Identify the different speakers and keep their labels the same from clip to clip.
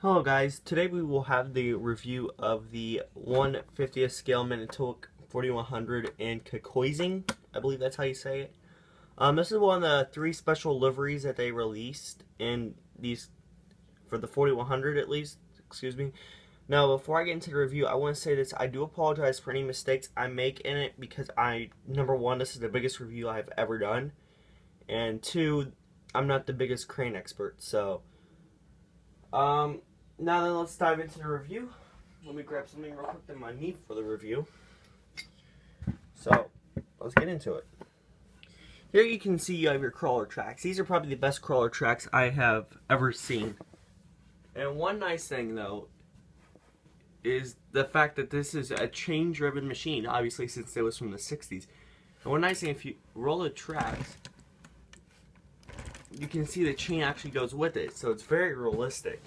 Speaker 1: Hello guys, today we will have the review of the 1/50th scale Manitowoc 4100 in Kokosing. I believe that's how you say it. This is one of the 3 special liveries that they released in these, for the 4100 at least, excuse me. Now before I get into the review, I want to say this, I do apologize for any mistakes I make in it because number 1, this is the biggest review I've ever done, and 2, I'm not the biggest crane expert, so now then, let's dive into the review. Let me grab something real quick that I need for the review. So, let's get into it. Here you can see you have your crawler tracks. These are probably the best crawler tracks I have ever seen. And one nice thing, though, is the fact that this is a chain-driven machine, obviously since it was from the 60s. And one nice thing, if you roll the tracks, you can see the chain actually goes with it, so it's very realistic,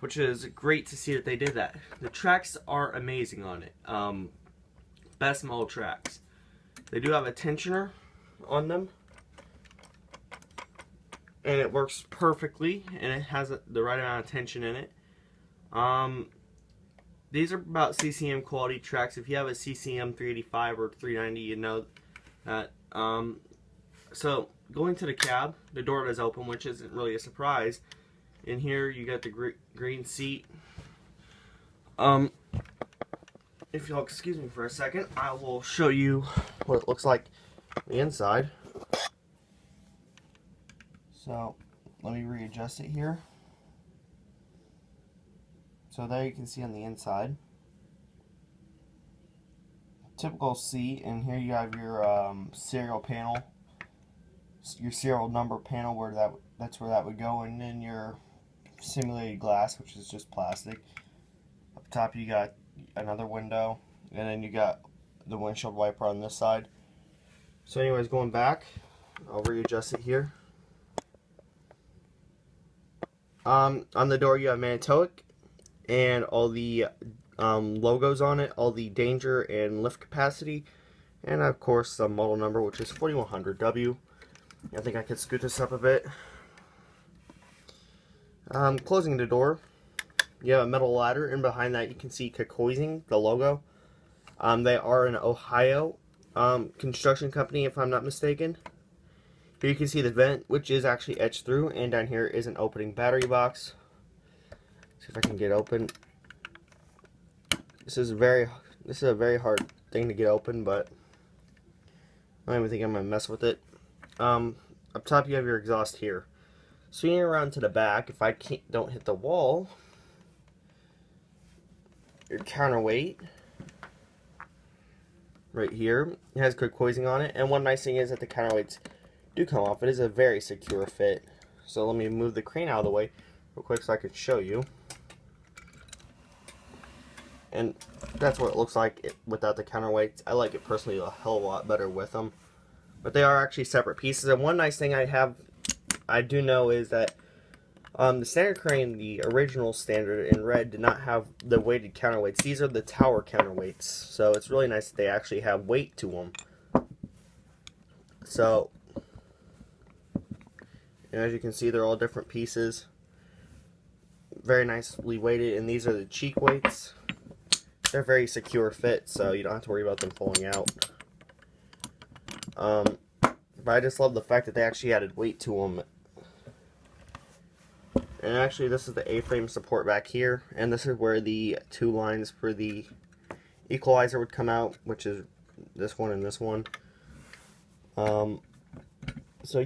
Speaker 1: which is great to see that they did that. The tracks are amazing on it. Best model tracks. They do have a tensioner on them, and it works perfectly, and it has the right amount of tension in it. These are about CCM quality tracks. If you have a CCM 385 or 390, you know that. So going to the cab, the door does open, which isn't really a surprise. In here you got the green seat. If you'll excuse me for a second, I will show you what it looks like on the inside. So let me readjust it here. So there you can see on the inside. Typical seat, and here you have your serial panel, your serial number panel, where that's where that would go, and then your simulated glass, which is just plastic. Up top you got another window, and then you got the windshield wiper on this side. So anyways, going back, I'll readjust it here. On the door you have Manitowoc and all the logos on it, all the danger and lift capacity, and of course the model number, which is 4100W. I think I could scoot this up a bit. Closing the door, you have a metal ladder, and behind that you can see Kokosing, the logo. They are an Ohio construction company, if I'm not mistaken. Here you can see the vent, which is actually etched through, and down here is an opening battery box. See if I can get open. This is a very hard thing to get open, but I don't even think I'm gonna mess with it. Up top you have your exhaust here. Swinging around to the back, if I don't hit the wall, your counterweight right here, it has Kokosing on it, and one nice thing is that the counterweights do come off. It is a very secure fit. So let me move the crane out of the way real quick so I can show you. And that's what it looks like without the counterweights. I like it personally a hell of a lot better with them. But they are actually separate pieces. And one nice thing I do know is that the standard crane, the original standard in red, did not have the weighted counterweights. These are the tower counterweights. So it's really nice that they actually have weight to them. So, and as you can see, they're all different pieces. Very nicely weighted. And these are the cheek weights. They're very secure fit, so you don't have to worry about them falling out. But I just love the fact that they actually added weight to them. And actually, this is the A-frame support back here, and this is where the 2 lines for the equalizer would come out, which is this one and this one. So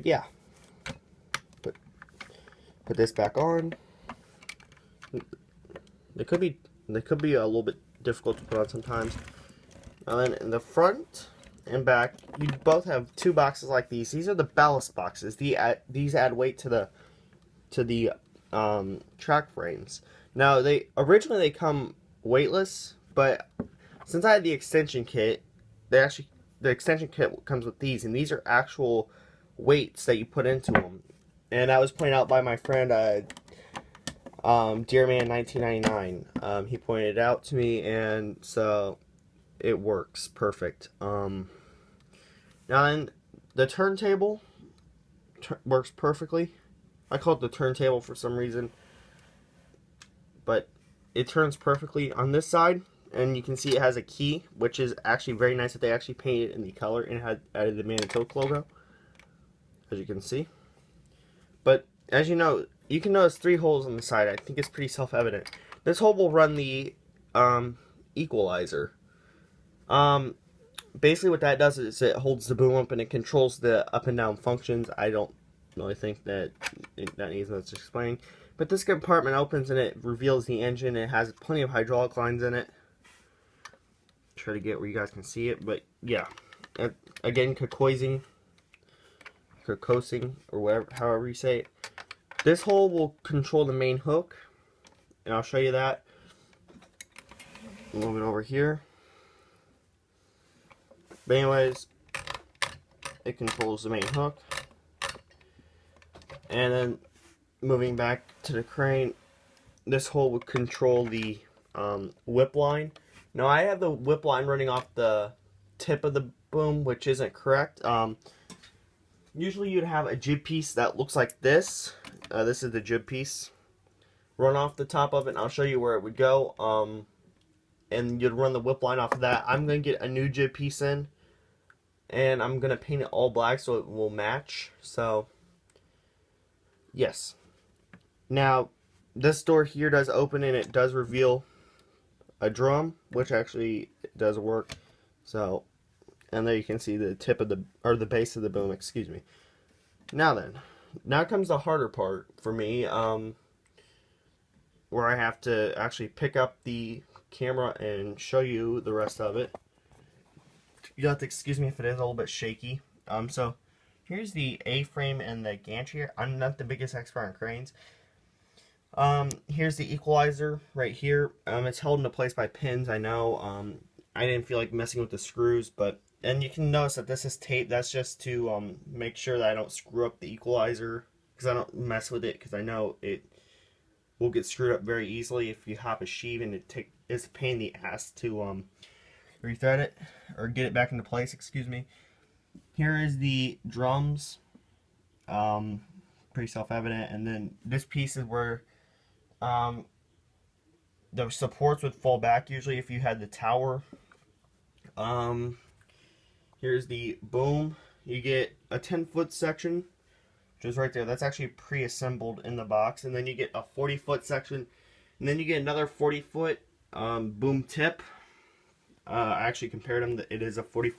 Speaker 1: yeah, put this back on. They could be a little bit difficult to put on sometimes. And then in the front and back, you both have 2 boxes like these. These are the ballast boxes. These add weight to the track frames. Now originally they come weightless, but since I had the extension kit, the extension kit comes with these, and these are actual weights that you put into them. And that was pointed out by my friend Deerman1999. He pointed it out to me, and so it works perfect. Now then, the turntable works perfectly. I call it the turntable for some reason. but it turns perfectly on this side. And you can see it has a key, which is actually very nice that they actually painted in the color and had added the Manitowoc logo, as you can see. But as you know, you can notice 3 holes on the side. I think it's pretty self-evident. This hole will run the equalizer. Basically what that does is it holds the boom up and it controls the up and down functions. I don't really think that needs much explaining. But this compartment opens and it reveals the engine. It has plenty of hydraulic lines in it. Try to get where you guys can see it, but yeah. Again, Kokosing, or whatever, however you say it. This hole will control the main hook, and I'll show you that. Move it over here. But anyways, it controls the main hook. And then moving back to the crane, this hole will control the whip line. Now I have the whip line running off the tip of the boom, which isn't correct. Usually you'd have a jib piece that looks like this. This is the jib piece. Run off the top of it, and I'll show you where it would go. And you'd run the whip line off of that. I'm going to get a new jib piece in, and I'm going to paint it all black so it will match. So, yes. Now, this door here does open, and it does reveal a drum, which actually does work. So, and there you can see the tip of the, or the base of the boom, excuse me. Now comes the harder part for me, where I have to actually pick up the camera and show you the rest of it. You'll have to excuse me if it is a little bit shaky. So here's the A-frame and the gantry. I'm not the biggest expert on cranes. Here's the equalizer right here. It's held into place by pins. I know. I didn't feel like messing with the screws, and you can notice that this is tape. That's just to make sure that I don't screw up the equalizer, because I don't mess with it, because I know it will get screwed up very easily if you hop a sheave, and it's a pain in the ass to rethread it or get it back into place. Excuse me. Here is the drums. Pretty self-evident, and then this piece is where the supports would fall back usually if you had the tower. Here's the boom. You get a 10-foot section, which is right there. That's actually pre-assembled in the box. And then you get a 40-foot section, and then you get another 40-foot boom tip. I actually compared them. It is a 40